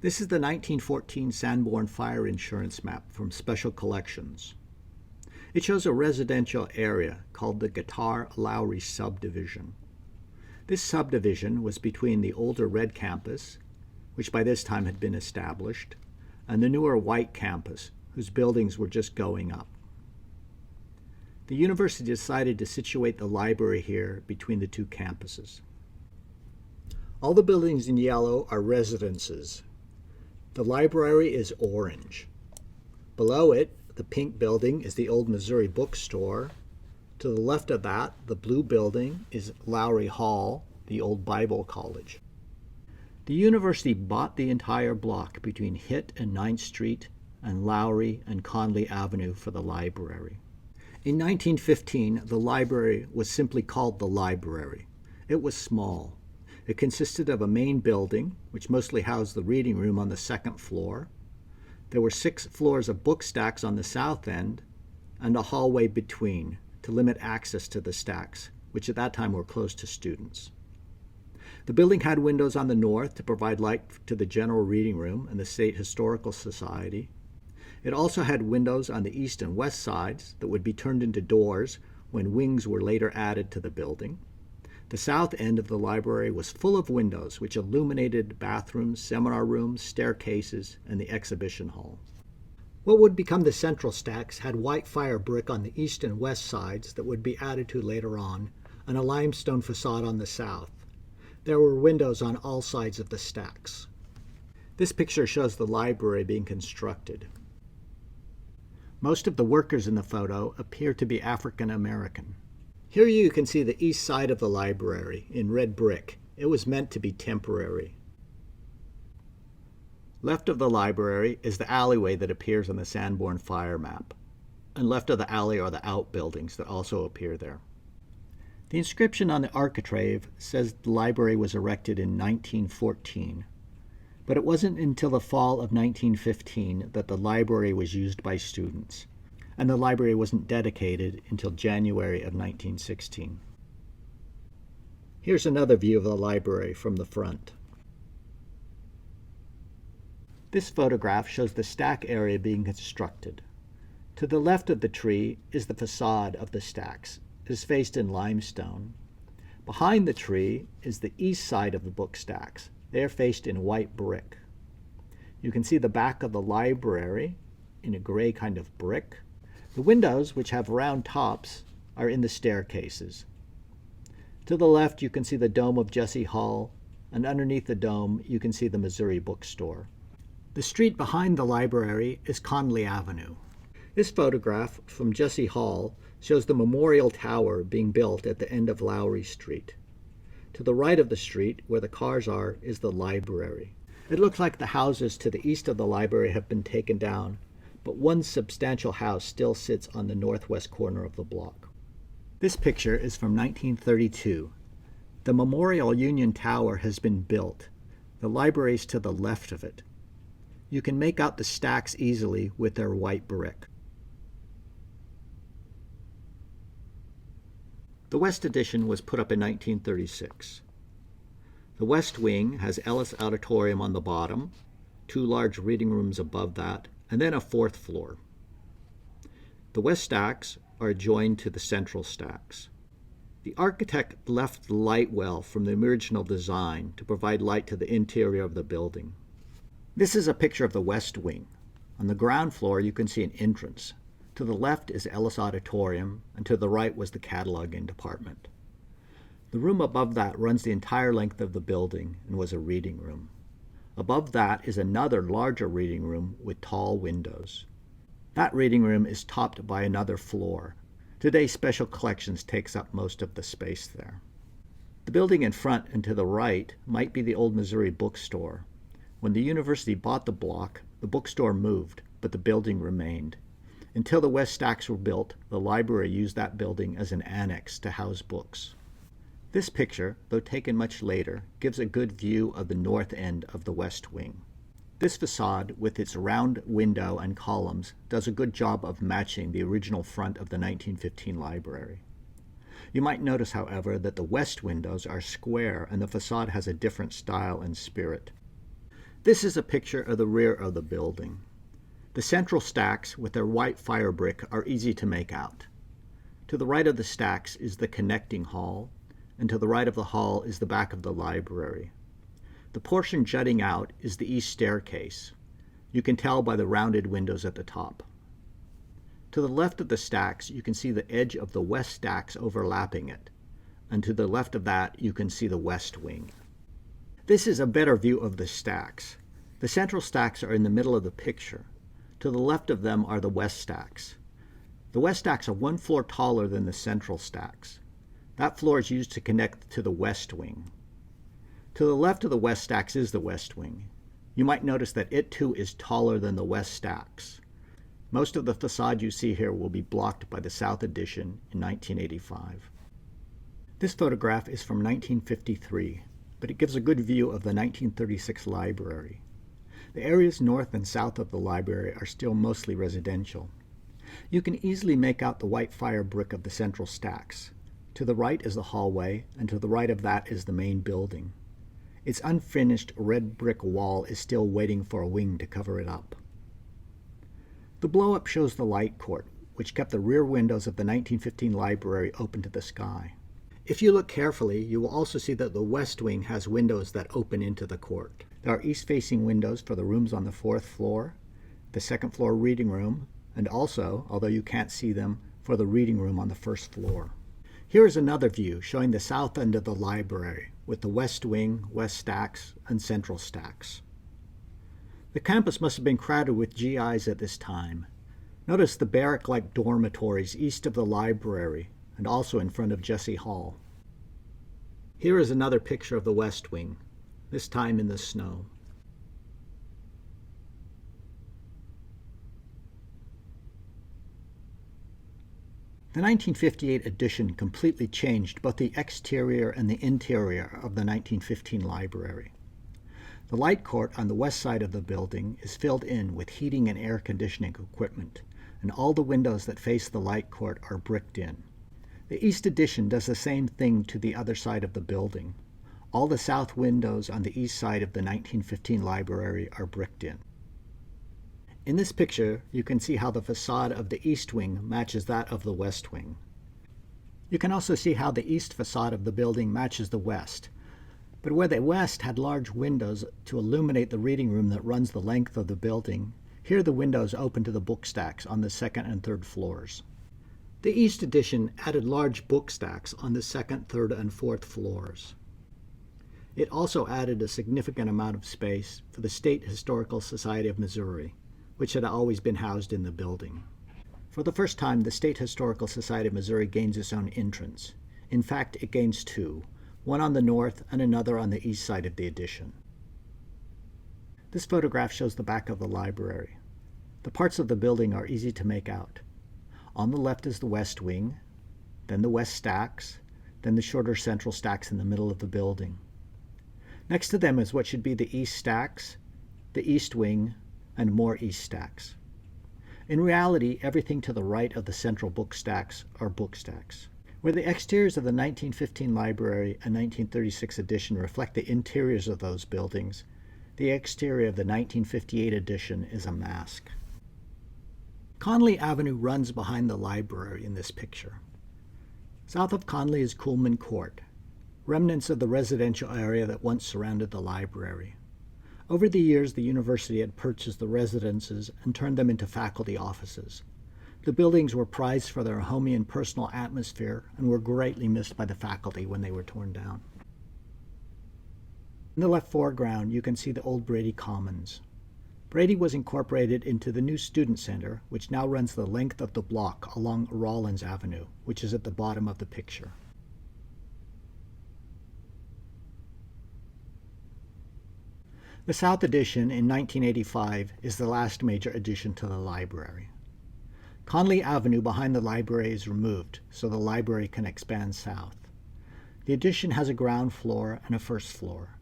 This is the 1914 Sanborn fire insurance map from Special Collections. It shows a residential area called the Guitar Lowry subdivision. This subdivision was between the older red campus, which by this time had been established, and the newer white campus, whose buildings were just going up. The university decided to situate the library here between the two campuses. All the buildings in yellow are residences. The library is orange. Below it, the pink building is the old Missouri Bookstore. To the left of that, the blue building is Lowry Hall, the old Bible College. The university bought the entire block between Hitt and 9th Street and Lowry and Conley Avenue for the library. In 1915, the library was simply called the library. It was small. It consisted of a main building, which mostly housed the reading room on the second floor. There were 6 floors of book stacks on the south end and a hallway between to limit access to the stacks, which at that time were closed to students. The building had windows on the north to provide light to the general reading room and the State Historical Society. It also had windows on the east and west sides that would be turned into doors when wings were later added to the building. The south end of the library was full of windows which illuminated bathrooms, seminar rooms, staircases, and the exhibition hall. What would become the central stacks had white fire brick on the east and west sides that would be added to later on, and a limestone facade on the south. There were windows on all sides of the stacks. This picture shows the library being constructed. Most of the workers in the photo appear to be African American. Here you can see the east side of the library in red brick. It was meant to be temporary. Left of the library is the alleyway that appears on the Sanborn fire map, and left of the alley are the outbuildings that also appear there. The inscription on the architrave says the library was erected in 1914, but it wasn't until the fall of 1915 that the library was used by students, and the library wasn't dedicated until January of 1916. Here's another view of the library from the front. This photograph shows the stack area being constructed. To the left of the tree is the facade of the stacks. It is faced in limestone. Behind the tree is the east side of the book stacks. They are faced in white brick. You can see the back of the library in a gray kind of brick. The windows, which have round tops, are in the staircases. To the left, you can see the dome of Jesse Hall, and underneath the dome, you can see the Missouri Bookstore. The street behind the library is Conley Avenue. This photograph from Jesse Hall shows the Memorial Tower being built at the end of Lowry Street. To the right of the street, where the cars are, is the library. It looks like the houses to the east of the library have been taken down, but one substantial house still sits on the northwest corner of the block. This picture is from 1932. The Memorial Union Tower has been built. The library is to the left of it. You can make out the stacks easily with their white brick. The West Addition was put up in 1936. The West Wing has Ellis Auditorium on the bottom, 2 large reading rooms above that, and then a 4th floor. The west stacks are adjoined to the central stacks. The architect left the light well from the original design to provide light to the interior of the building. This is a picture of the West Wing. On the ground floor you can see an entrance. To the left is Ellis Auditorium, and to the right was the cataloging department. The room above that runs the entire length of the building and was a reading room. Above that is another larger reading room with tall windows. That reading room is topped by another floor. Today, Special Collections takes up most of the space there. The building in front and to the right might be the old Missouri Bookstore. When the university bought the block, the bookstore moved, but the building remained. Until the west stacks were built, the library used that building as an annex to house books. This picture, though taken much later, gives a good view of the north end of the West Wing. This facade, with its round window and columns, does a good job of matching the original front of the 1915 library. You might notice, however, that the west windows are square and the facade has a different style and spirit. This is a picture of the rear of the building. The central stacks with their white fire brick are easy to make out. To the right of the stacks is the connecting hall, and to the right of the hall is the back of the library. The portion jutting out is the east staircase. You can tell by the rounded windows at the top. To the left of the stacks, you can see the edge of the west stacks overlapping it, and to the left of that, you can see the west wing. This is a better view of the stacks. The central stacks are in the middle of the picture. To the left of them are the west stacks. The west stacks are one floor taller than the central stacks. That floor is used to connect to the west wing. To the left of the west stacks is the west wing. You might notice that it too is taller than the west stacks. Most of the facade you see here will be blocked by the south addition in 1985. This photograph is from 1953, but it gives a good view of the 1936 library. The areas north and south of the library are still mostly residential. You can easily make out the white fire brick of the central stacks. To the right is the hallway, and to the right of that is the main building. Its unfinished red brick wall is still waiting for a wing to cover it up. The blow-up shows the light court, which kept the rear windows of the 1915 library open to the sky. If you look carefully, you will also see that the west wing has windows that open into the court. There are east-facing windows for the rooms on the fourth floor, the second floor reading room, and also, although you can't see them, for the reading room on the first floor. Here is another view showing the south end of the library, with the west wing, west stacks, and central stacks. The campus must have been crowded with GIs at this time. Notice the barrack-like dormitories east of the library, and also in front of Jesse Hall. Here is another picture of the west wing, this time in the snow. The 1958 edition completely changed both the exterior and the interior of the 1915 library. The light court on the west side of the building is filled in with heating and air conditioning equipment, and all the windows that face the light court are bricked in. The east addition does the same thing to the other side of the building. All the south windows on the east side of the 1915 library are bricked in. In this picture, you can see how the facade of the east wing matches that of the west wing. You can also see how the east facade of the building matches the west, but where the west had large windows to illuminate the reading room that runs the length of the building, here the windows open to the book stacks on the second and third floors. The east addition added large book stacks on the second, third, and fourth floors. It also added a significant amount of space for the State Historical Society of Missouri, which had always been housed in the building. For the first time, the State Historical Society of Missouri gains its own entrance. In fact, it gains two, one on the north and another on the east side of the addition. This photograph shows the back of the library. The parts of the building are easy to make out. On the left is the west wing, then the west stacks, then the shorter central stacks in the middle of the building. Next to them is what should be the east stacks, the east wing, and more east stacks. In reality, everything to the right of the central book stacks are book stacks. Where the exteriors of the 1915 library and 1936 edition reflect the interiors of those buildings, the exterior of the 1958 edition is a mask. Conley Avenue runs behind the library in this picture. South of Conley is Coolman Court, remnants of the residential area that once surrounded the library. Over the years, the university had purchased the residences and turned them into faculty offices. The buildings were prized for their homey and personal atmosphere and were greatly missed by the faculty when they were torn down. In the left foreground, you can see the old Brady Commons. Brady was incorporated into the new Student Center, which now runs the length of the block along Rawlins Avenue, which is at the bottom of the picture. The South Addition in 1985 is the last major addition to the library. Conley Avenue behind the library is removed, so the library can expand south. The addition has a ground floor and a first floor.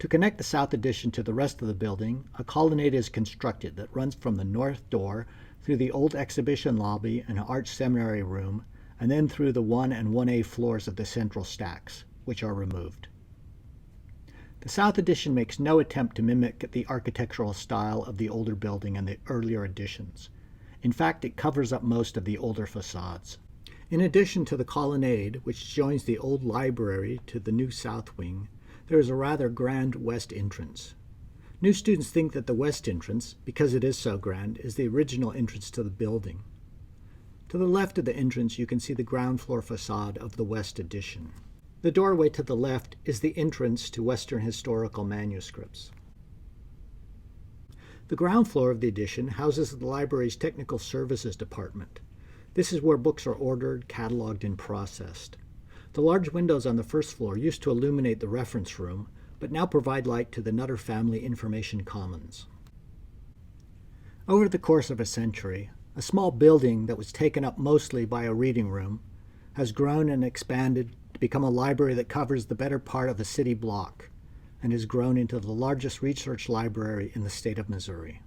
To connect the South Addition to the rest of the building, a colonnade is constructed that runs from the north door through the old exhibition lobby and arch seminary room, and then through the 1 and 1A floors of the central stacks, which are removed. The South Addition makes no attempt to mimic the architectural style of the older building and the earlier additions. In fact, it covers up most of the older facades. In addition to the colonnade, which joins the old library to the new south wing, there is a rather grand west entrance. New students think that the west entrance, because it is so grand, is the original entrance to the building. To the left of the entrance, you can see the ground floor facade of the West Addition. The doorway to the left is the entrance to Western historical manuscripts. The ground floor of the addition houses the library's technical services department. This is where books are ordered, cataloged, and processed. The large windows on the first floor used to illuminate the reference room, but now provide light to the Nutter family information commons. Over the course of a century, a small building that was taken up mostly by a reading room has grown and expanded to become a library that covers the better part of a city block and has grown into the largest research library in the state of Missouri.